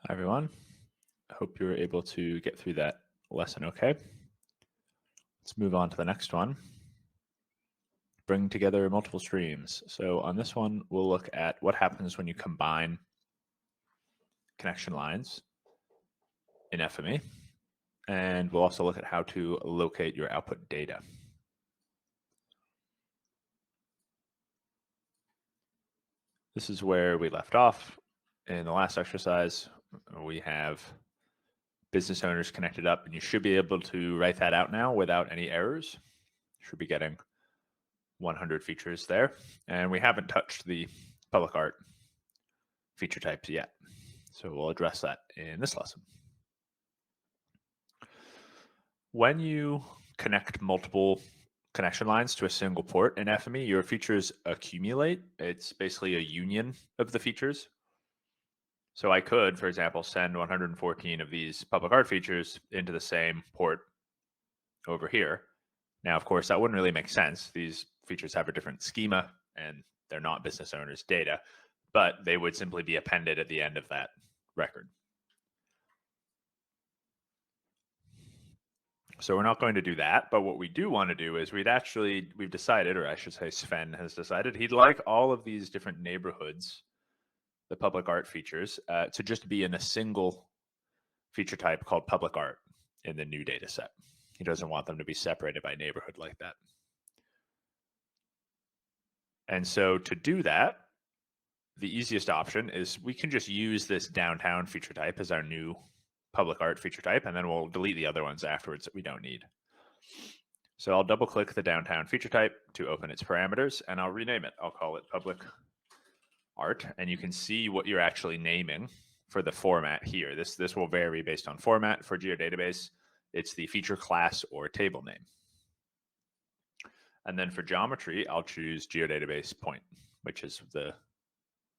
Hi, everyone. I hope you're able to get through that lesson okay. Let's move on to the next one. Bring together multiple streams. So on this one, we'll look at what happens when you combine connection lines in FME. And we'll also look at how to locate your output data. This is where we left off in the last exercise. We have business owners connected up, and you should be able to write that out now without any errors. You should be getting 100 features there. And we haven't touched the public art feature types yet. So we'll address that in this lesson. When you connect multiple connection lines to a single port in FME, your features accumulate. It's basically a union of the features. So I could, for example, send 114 of these public art features into the same port over here. Now, of course, that wouldn't really make sense. These features have a different schema and they're not business owners' data, but they would simply be appended at the end of that record. So we're not going to do that, but what we do want to do is we've decided, or I should say Sven has decided, he'd like all of these different neighborhoods, the public art features, to just be in a single feature type called public art in the new data set. He doesn't want them to be separated by neighborhood like that. And so to do that, the easiest option is we can just use this downtown feature type as our new public art feature type, and then we'll delete the other ones afterwards that we don't need. So I'll double click the downtown feature type to open its parameters, and I'll rename it. I'll call it public art, and you can see what you're actually naming for the format here. This will vary based on format. For geodatabase, it's the feature class or table name. And then for geometry, I'll choose geodatabase point, which is the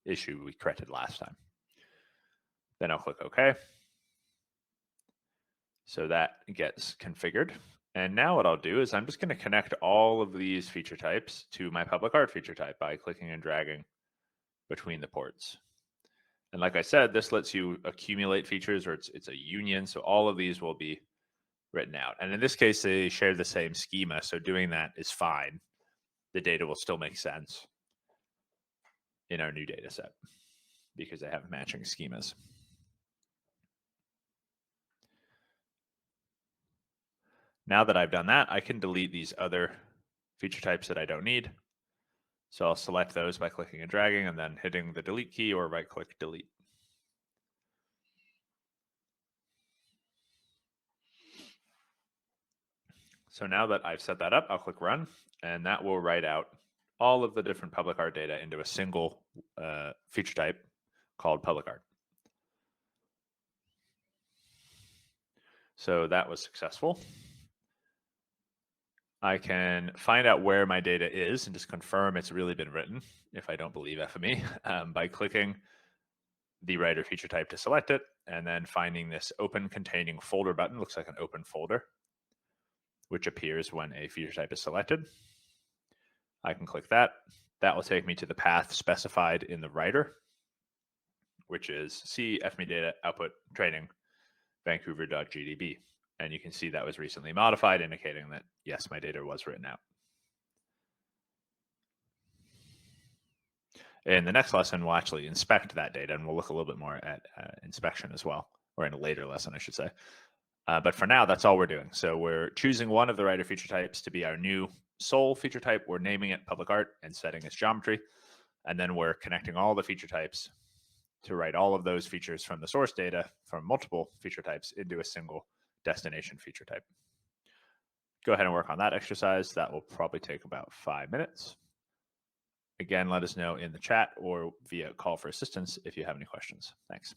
issue we corrected last time. Then I'll click OK. So that gets configured. And now what I'll do is I'm just going to connect all of these feature types to my public art feature type by clicking and dragging between the ports. And like I said, this lets you accumulate features, or it's a union. So all of these will be written out. And in this case, they share the same schema. So doing that is fine. The data will still make sense in our new data set because they have matching schemas. Now that I've done that, I can delete these other feature types that I don't need. So I'll select those by clicking and dragging and then hitting the delete key or right click delete. So now that I've set that up, I'll click run, and that will write out all of the different public art data into a single feature type called public art. So that was successful. I can find out where my data is and just confirm it's really been written if I don't believe FME by clicking the writer feature type to select it, and then finding this open containing folder button. Looks like an open folder, which appears when a feature type is selected. I can click that. That will take me to the path specified in the writer, which is C FME data output training Vancouver.gdb. And you can see that was recently modified, indicating that, yes, my data was written out. In the next lesson, we'll actually inspect that data, and we'll look a little bit more at inspection as well, or in a later lesson, I should say. But for now, that's all we're doing. So we're choosing one of the writer feature types to be our new sole feature type. We're naming it public art and setting its geometry. And then we're connecting all the feature types to write all of those features from the source data from multiple feature types into a single destination feature type. Go ahead and work on that exercise. That will probably take about 5 minutes. Again, let us know in the chat or via call for assistance if you have any questions. Thanks.